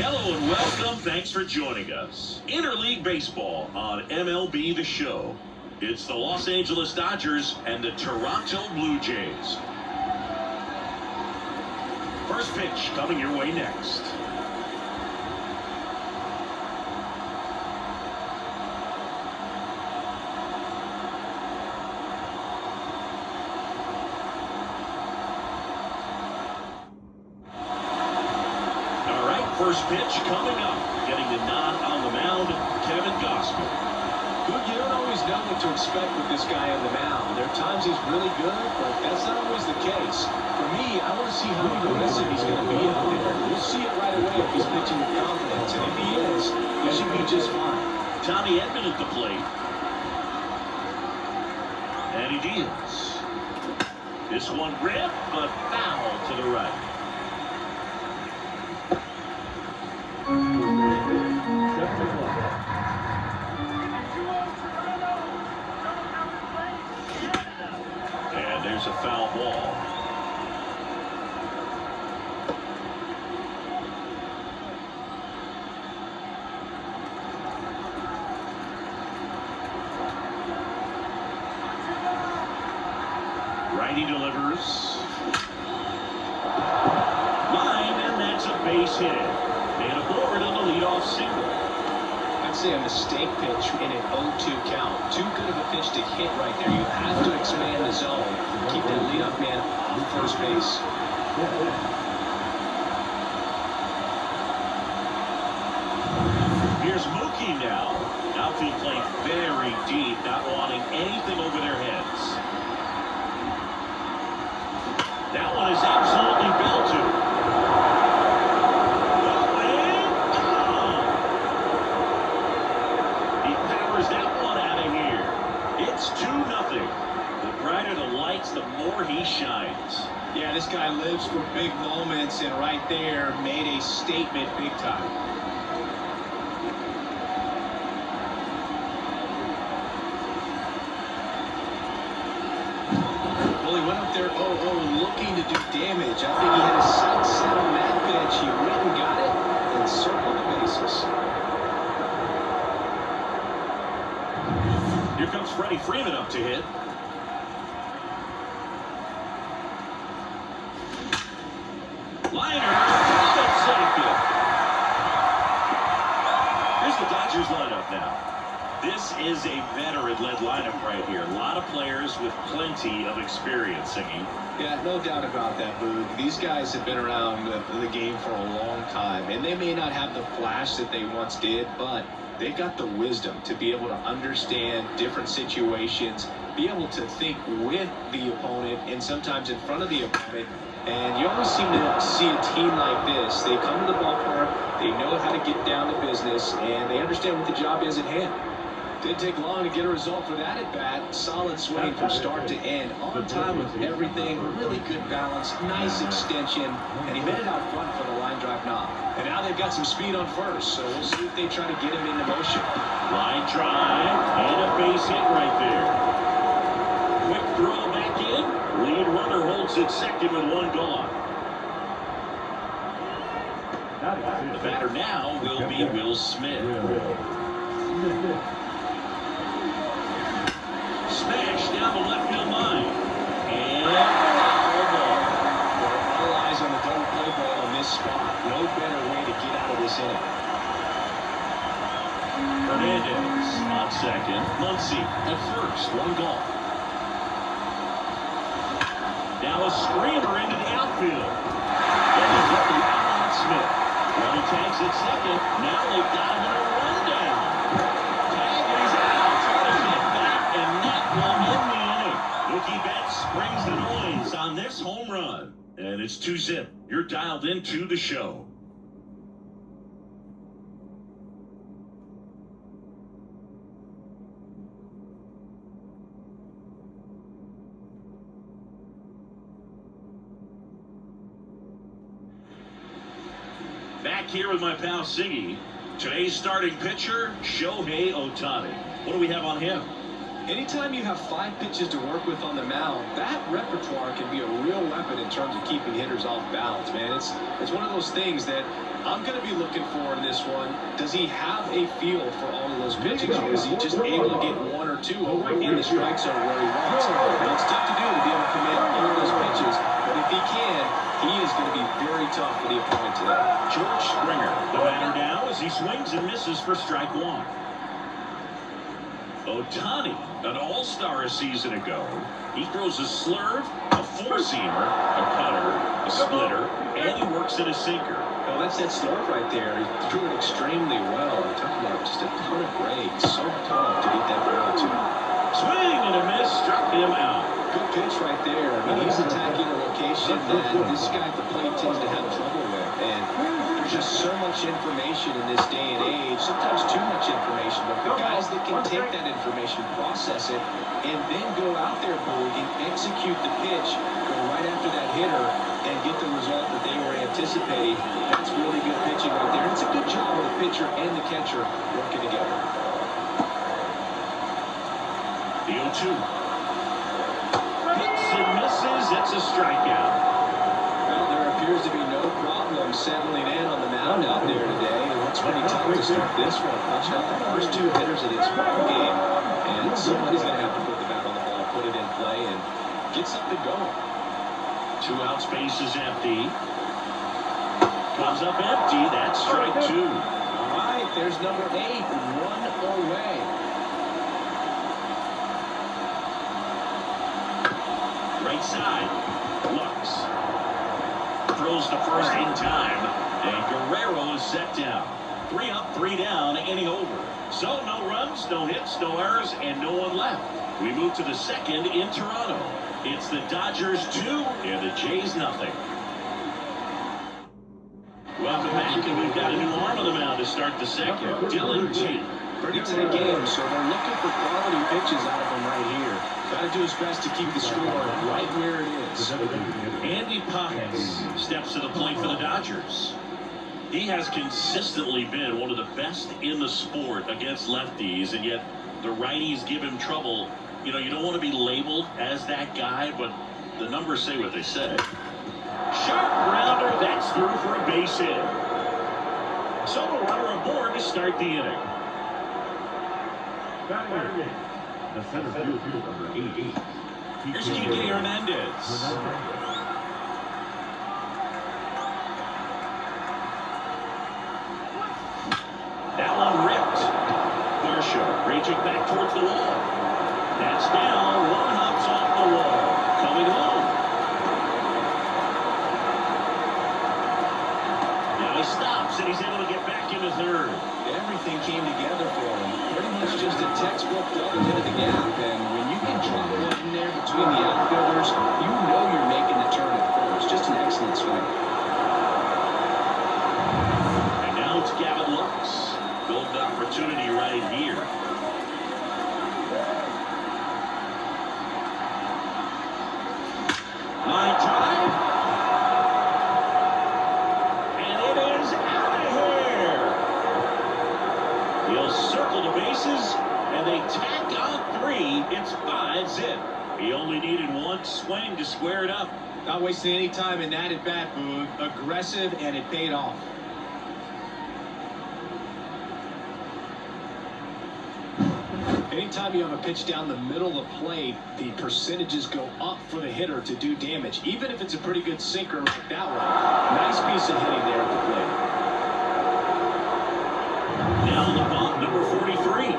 Hello and welcome. Thanks for joining us. Interleague Baseball on MLB The Show. It's the Los Angeles Dodgers and the Toronto Blue Jays. First pitch coming your way next. First pitch coming up. Getting the nod on the mound, Kevin Gossman. Good, you don't always know what to expect with this guy on the mound. There are times he's really good, but that's not always the case. For me, I want to see how aggressive he's going to be out there. We'll see it right away if he's pitching with confidence, and if he is, he should be just fine. Tommy Edman at the plate. And he deals. This one ripped, but foul to the right. And there's a foul ball. Righty delivers. Line, and that's a base hit. And a board on the leadoff single. I'd say a mistake pitch in an 0-2 count. Too good of a pitch to hit right there. You have to expand the zone. Keep that leadoff man off first base. Here's Mookie now. Outfield playing very deep, not wanting anything over their heads. That one is absolutely belted. That one out of here. It's 2-0. The brighter the lights, the more he shines. Yeah, this guy lives for big moments, and right there made a statement big time. Well, he went up there 0-0 looking to do damage. I think he had a sight set on that pitch. He went and got it and circled the bases. Here comes Freddie Freeman up to hit. Liner, that's safe. Here's the Dodgers lineup now. This is a veteran-led lineup right here. A lot of players with plenty of experience, Singing. Yeah, no doubt about that, Boog. These guys have been around the game for a long time, and they may not have the flash that they once did, but they've got the wisdom to be able to understand different situations, be able to think with the opponent and sometimes in front of the opponent. And you always seem to see a team like this. They come to the ballpark, they know how to get down to business, and they understand what the job is at hand. Didn't take long to get a result for that at bat. Solid swing from start to end. On time with everything. Really good balance. Nice extension. And he made it out front for the line drive knock. And now they've got some speed on first. So we'll see if they try to get him into motion. Line drive. And a base hit right there. Quick throw back in. Lead runner holds it second with one gone. The batter now will be Will Smith. Smash down the left field line. And foul ball. All eyes on the double play ball in this spot. No better way to get out of this inning. Hernandez on second. Muncy at first. One gone. Now a screamer into the outfield. And he's got the out on Smith. Well, he tags at second. Now they've got him in a rundown. Tag, and he's out. Trying to get back, and that one in the inning. Mookie Betts springs the noise on this home run. And it's 2-0. You're dialed into the show. Back here with my pal Siggy. Today's starting pitcher, Shohei Ohtani. What do we have on him? Anytime you have 5 pitches to work with on the mound, that repertoire can be a real weapon in terms of keeping hitters off balance, man. It's one of those things that I'm going to be looking for in this one. Does he have a feel for all of those pitches, or is he just able to get 1 or 2 over in the strike zone where he wants? Now, it's tough to do to be able to command all of those pitches, but if he can, he is going to be very tough for the opponent today. George Springer, the batter now as he swings and misses for strike 1. Ohtani, an all-star a season ago. He throws a slurve, a four-seamer, a cutter, a splitter, and he works in a sinker. Well, that's that slurve right there. He threw it extremely well. We're talking about just a ton of breaks. So tough to get that barrel to. Swing and a miss, struck him out. Good pitch right there. I mean, he's attacking a location that this guy at the plate tends to have trouble with. And there's just so much information in this day and age, sometimes too much information. But the guys that can take that information, process it, and then go out there, Boog, and execute the pitch, go right after that hitter, and get the result that they were anticipating, that's really good pitching right there. And it's a good job of the pitcher and the catcher working together. The 0-2. Hits and misses. It's a strikeout. Well, there appears to be no problem settling in on the mound out there today. And it's pretty tough to start this one. Watching out the first 2 hitters of this ball game. And somebody's going to have to put the bat on the ball, put it in play, and get something going. 2 out, space is empty. Comes up empty. That's strike 2. All right, there's number 8. 1 away. Right side. Lux. Throws the first in time. And Guerrero is set down. 3 up, 3 down, inning over. So no runs, no hits, no errors, and no one left. We move to the second in Toronto. It's the Dodgers 2 and the Jays nothing. Welcome back, and we've got a new arm on the mound to start the second. Dylan G. Pretty tight game, so they're looking for quality pitches out of him right here. Got to do his best to keep the score right where it is. Andy Pages steps to the plate for the Dodgers. He has consistently been one of the best in the sport against lefties, and yet the righties give him trouble. You know, you don't want to be labeled as that guy, but the numbers say what they say. Sharp grounder, that's through for a base hit. So a runner aboard to start the inning. The center field number 88. Here's Kike Hernandez. That one ripped. Varsho reaching back towards the wall. That's down. 1 hops off the wall. Coming home. Now he stops and he's able to get back into third. Everything came together for him. Pretty much just a textbook double into the gap. And when you can drop one in there between the outfielders, you know you're making the turn at first. Just an excellent swing. And now it's Gavin Lux. Golden opportunity right here. Line drive. And it is out of here. He'll circle the bases, and they tack on 3. It's 5-zip. He only needed 1 swing to square it up. Not wasting any time in that at bat, Boog. Aggressive, and it paid off. Anytime you have a pitch down the middle of the plate, the percentages go up for the hitter to do damage, even if it's a pretty good sinker like that one. Nice piece of hitting there at the plate. Now on the bump, number 43.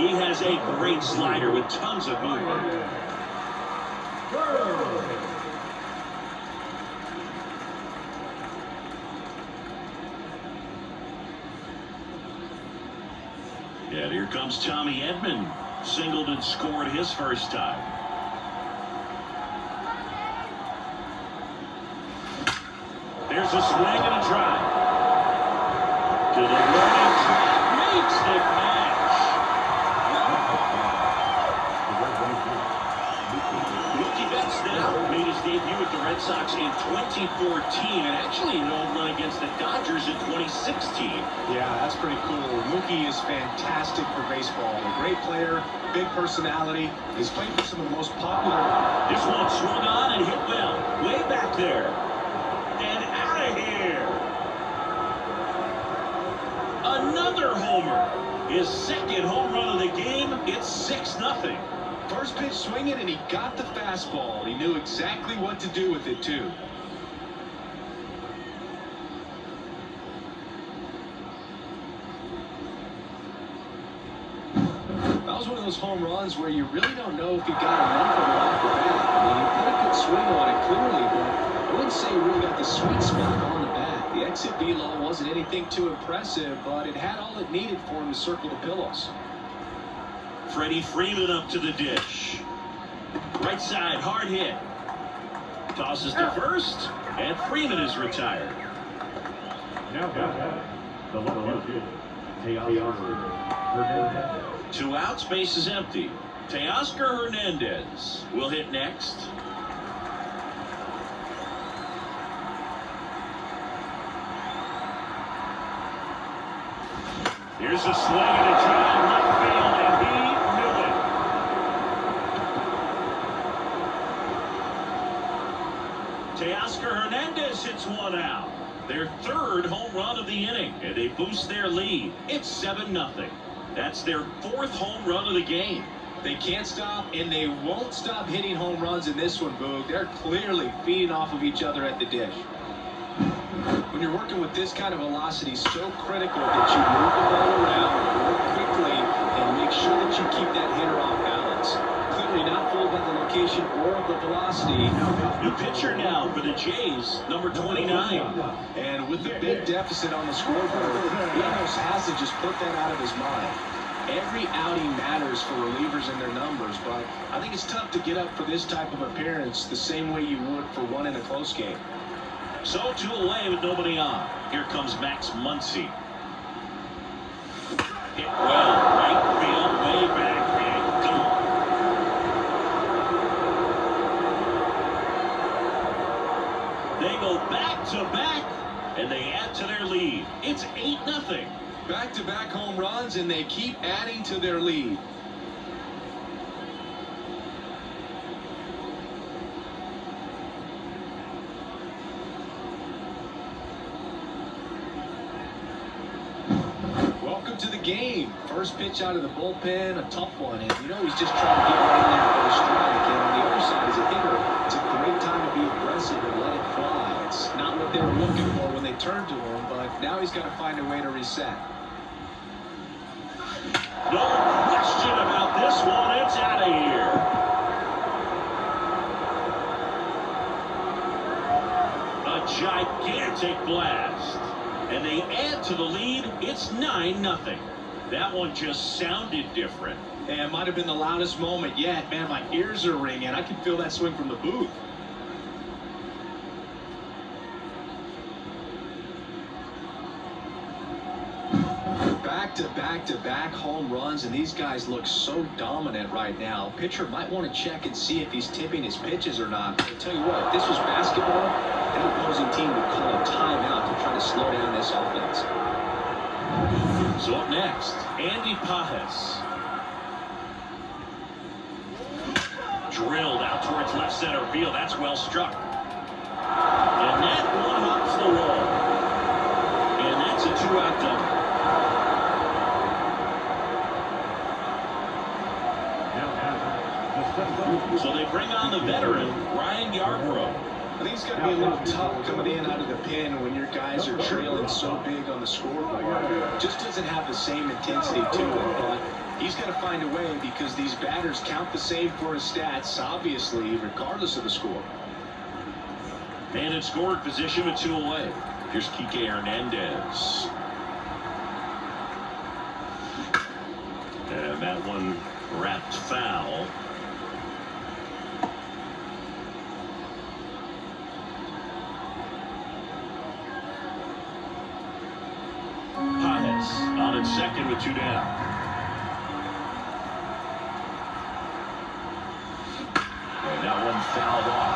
He has a great slider with tons of movement. And here comes Tommy Edman. Singled and scored his first time. There's a swing and a drive. To the running track, makes the catch. Mookie Betts now made his debut with the Red Sox in 2014 and actually an home run against the Dodgers in 2016. Yeah, that's pretty cool. Mookie is fantastic for baseball. A great player, big personality. He's played for some of the most popular. This one swung on and hit well. Way back there. And out of here. Another homer. His second home run of the game. It's 6-0. First pitch swinging, and he got the fastball. He knew exactly what to do with it, too. That was one of those home runs where you really don't know if he got enough of it off the bat. I mean, he put a good swing on it clearly, but I wouldn't say he really got the sweet spot on the bat. The exit velo wasn't anything too impressive, but it had all it needed for him to circle the pillows. Freddie Freeman up to the dish. Right side, hard hit. Tosses to first, and Freeman is retired. Now, the left field, Hernandez. 2 outs, base is empty. Teoscar Hernandez will hit next. Here's a swing and a drive left field, and he knew it. Teoscar Hernandez hits 1 out. Their 3rd home run of the inning, and they boost their lead. It's 7-0. That's their 4th home run of the game. They can't stop, and they won't stop hitting home runs in this one, Boog. They're clearly feeding off of each other at the dish. When you're working with this kind of velocity, so critical that you move the ball around, work quickly, and make sure that you keep that hitter off balance. Clearly not fooled by the location or the velocity. New pitcher now for the Jays, number 29. And with the big deficit on the scoreboard, he almost has to just put that out of his mind. Every outing matters for relievers and their numbers, but I think it's tough to get up for this type of appearance the same way you would for one in a close game. So 2 away with nobody on. Here comes Max Muncy. Hit well, right field, way back, and gone. They go back to back, and they add to their lead. It's 8-0. Back-to-back home runs, and they keep adding to their lead. Welcome to the game. First pitch out of the bullpen, a tough one, and you know he's just trying to get right in there for a strike. And on the other side, as a hitter, it's a great time to be aggressive and let it fly. It's not what they were looking for when they turned to him, but now he's got to find a way to reset. No question about this one. It's out of here. A gigantic blast. And they add to the lead. It's 9-0. That one just sounded different. And it might have been the loudest moment yet. Man, my ears are ringing. I can feel that swing from the booth. Back-to-back home runs, and these guys look so dominant right now. Pitcher might want to check and see if he's tipping his pitches or not. I'll tell you what, if this was basketball, that opposing team would call a timeout to try to slow down this offense. So up next, Andy Pajes. Drilled out towards left center field. That's well struck. And that one hops the wall. And that's a 2-out double. So they bring on the veteran, Ryan Yarbrough. I think it's got to be a little tough coming in out of the pen when your guys are trailing so big on the scoreboard. It just doesn't have the same intensity to it, but he's got to find a way because these batters count the same for his stats, obviously, regardless of the score. And in scoring position with 2 away. Here's Kike Hernandez. And that one wrapped foul. Pajes on at second with 2 down. And that one fouled off.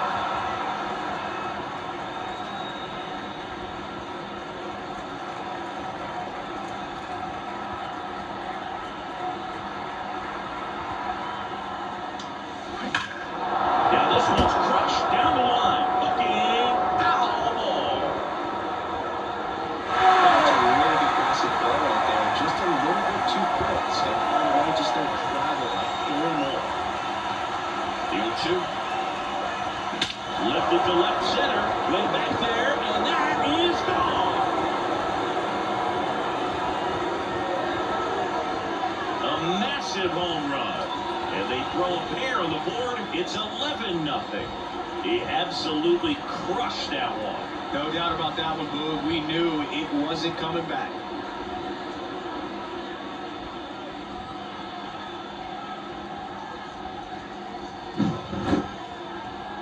throw a pair on the board. It's 11-0. He absolutely crushed that one. No doubt about that one, Boog. We knew it wasn't coming back.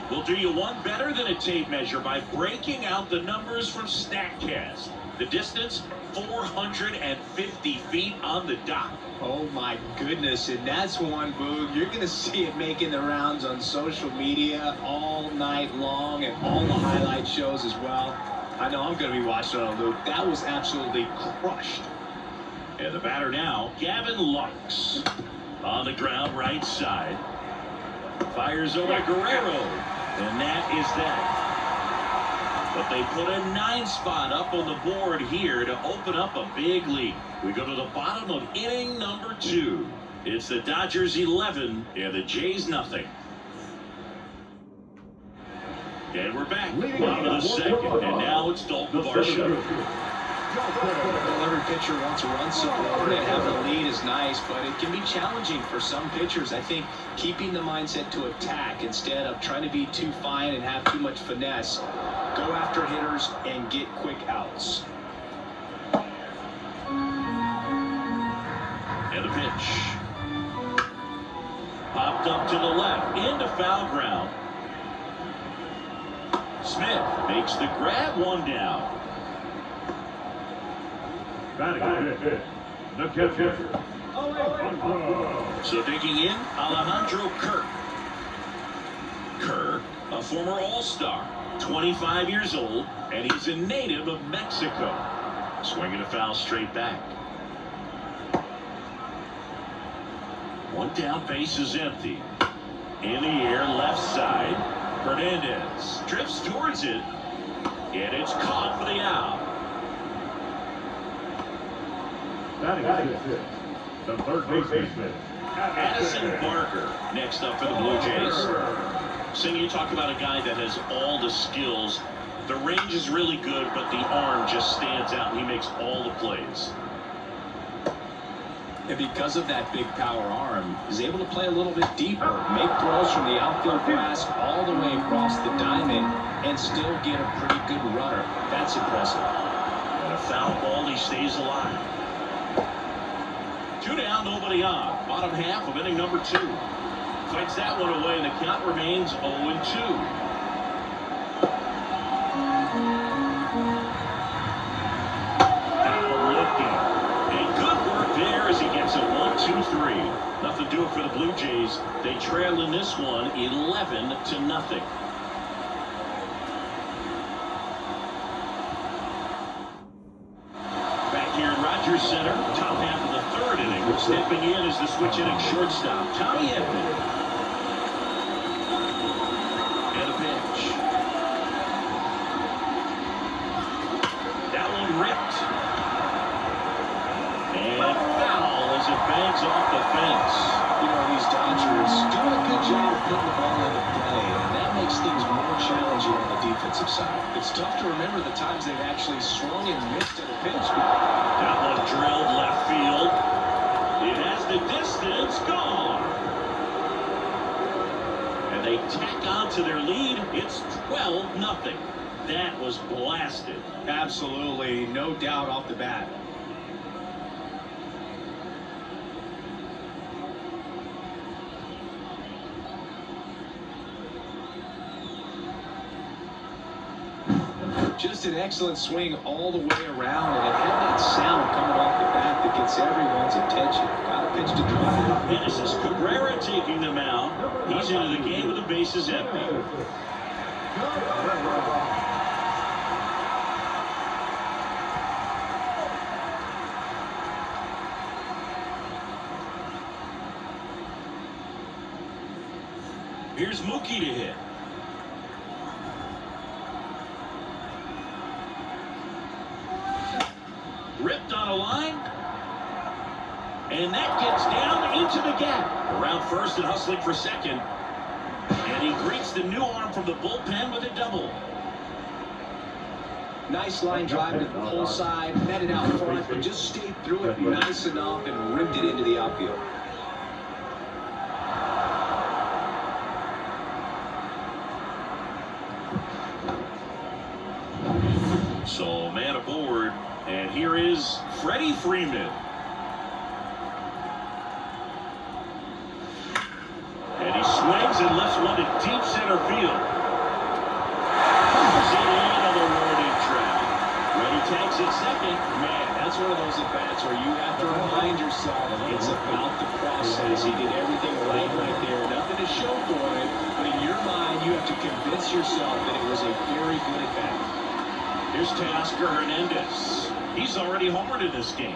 We'll do you one better than a tape measure by breaking out the numbers from StatCast. The distance, 450 feet on the dot. Oh my goodness, and that's one, Boog. You're going to see it making the rounds on social media all night long and all the highlight shows as well. I know I'm going to be watching on Luke. That was absolutely crushed. And the batter now, Gavin Lux. On the ground right side. Fires over to Guerrero. And that is that. But they put a 9 spot up on the board here to open up a big lead. We go to the bottom of inning number 2. It's the Dodgers 11 and the Jays nothing. And we're back. Bottom of the second. And now it's Dalton Varsho. Well, every pitcher wants a run support, and having a lead is nice, but it can be challenging for some pitchers. I think keeping the mindset to attack instead of trying to be too fine and have too much finesse. Go after hitters and get quick outs. And a pitch. Popped up to the left, into foul ground. Smith makes the grab, 1 down. Batting fifth, the catcher. So digging in, Alejandro Kirk. Kirk, a former All-Star, 25 years old, and he's a native of Mexico. Swinging a foul straight back. 1 down, base is empty. In the air, left side. Hernandez drifts towards it, and it's caught for the out. Batting fifth, the third baseman. Addison Barker next up for the Blue Jays. Sing, you talk about a guy that has all the skills. The range is really good, but the arm just stands out, and he makes all the plays. And because of that big power arm, he's able to play a little bit deeper, make throws from the outfield grass all the way across the diamond, and still get a pretty good runner. That's impressive. And a foul ball, he stays alive. 2 down, nobody on. Bottom half of inning number 2. Fights that one away, and the count remains 0-2. Now looking. And good work there as he gets a 1-2-3. Nothing to do it for the Blue Jays. They trail in this one 11-0. Back here in Rogers Center, top half of the 3rd inning. Stepping in is the switch hitting shortstop, Tommy Edman. And a pitch. That one ripped. And foul as it bangs off the fence. You know, these Dodgers doing a good job of putting the ball into play, and that makes things more challenging on the defensive side. It's tough to remember the times they've actually swung and missed at a pitch. That one drilled left field. It has the distance, gone. And they tack on to their lead. It's 12-0. That was blasted. Absolutely, no doubt off the bat. Just an excellent swing all the way around, and it had that sound coming off the bat that gets everyone's attention. Got a pitch to drive. And this is Cabrera taking them out. He's into the game with the bases empty. Here's Mookie to hit. Ripped on a line. And that gets down into the gap. Around first and hustling for second. And he greets the new arm from the bullpen with a double. Nice line drive to the pull side, met it out front, but just stayed through it nice enough and ripped it into the outfield. aboard. And here is Freddie Freeman. And he swings and lifts one to deep center field. Pulls it into the warning track. Ready tags at second. Man, that's one of those at-bats where you have to remind yourself it's about the process. He did everything right there. Nothing to show for it, but in your mind, you have to convince yourself that it was a very good at-bat. Here's Teoscar Hernandez. He's already homered in this game.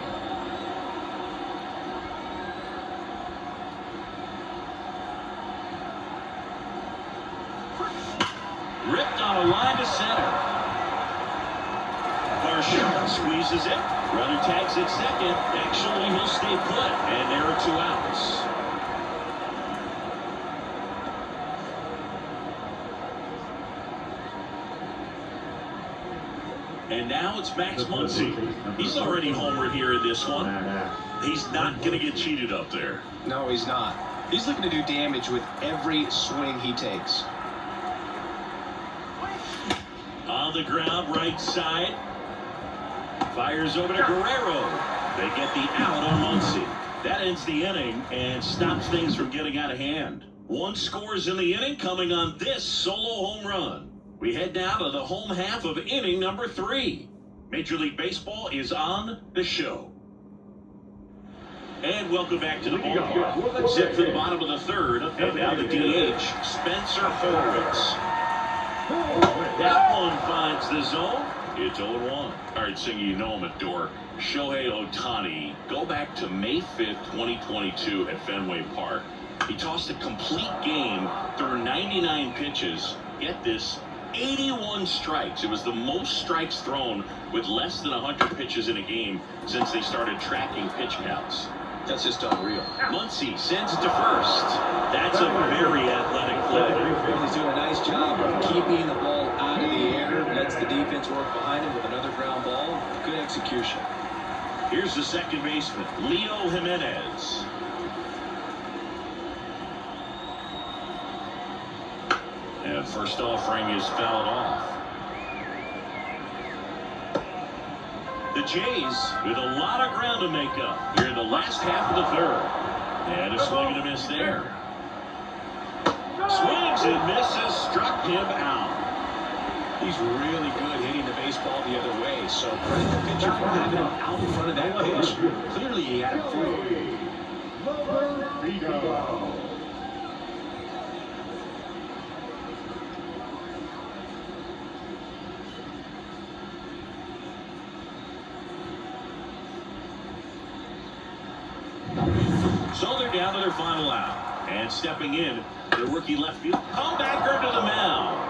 Ripped on a line to center. Varsho squeezes it. Runner tags at second. Actually, he'll stay put. And there are 2 outs. And now it's Max Muncy. He's already homered here in this one. He's not going to get cheated up there. No, he's not. He's looking to do damage with every swing he takes. On the ground, right side. Fires over to Guerrero. They get the out on Muncy. That ends the inning and stops things from getting out of hand. 1 scores in the inning coming on this solo home run. We head now to the home half of inning number 3. Major League Baseball is on the show. And welcome back to the ballpark. Set for the bottom of the 3rd, and now the DH, Spencer Horwitz. That one finds the zone. It's 0-1. All right, singing, you know him at Dork. Shohei Ohtani. Go back to May 5th, 2022 at Fenway Park. He tossed a complete game through 99 pitches. Get this, 81 strikes. It was the most strikes thrown with less than 100 pitches in a game since they started tracking pitch counts. That's just unreal. Muncy sends it to first. That's a very athletic play. He's doing a nice job of keeping the ball out of the air. Lets the defense work behind him with another ground ball. Good execution. Here's the second baseman, Leo Jimenez. And first offering is fouled off. The Jays with a lot of ground to make up here in the last half of the 3rd. And a swing and a miss there. Swings and misses, struck him out. He's really good hitting the baseball the other way, so credit the pitcher for having him out in front of that pitch. Clearly he had it through. So they're down to their final out. And stepping in, the rookie left field comebacker to the mound.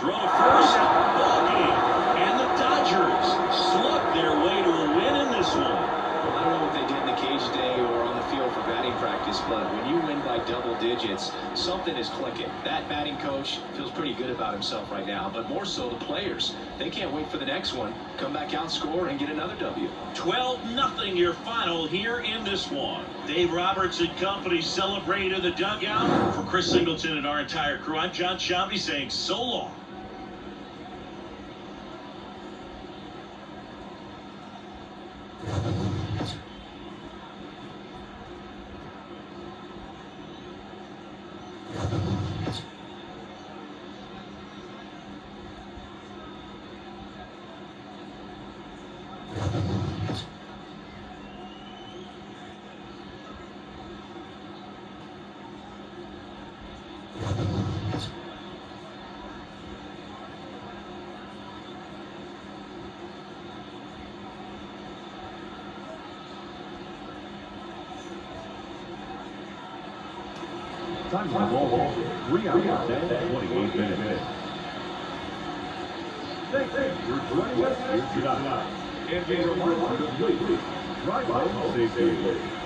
Throw to first, ball game. And the Dodgers slug their way to a win in this one. Well, I don't know what they did in the cage today or on the field for batting practice, but when you win by double digits, something is clicking. That batting coach feels pretty good about himself right now, but more so the players. They can't wait for the next one. Come back out, score, and get another W. 12-0 your final here in this one. Dave Roberts and company celebrate in the dugout. For Chris Singleton and our entire crew, I'm John Shelby saying so long. Time on the ball. 3 hours and 28 minutes. Thanks for joining us here tonight. And a reminder to please drive out safely.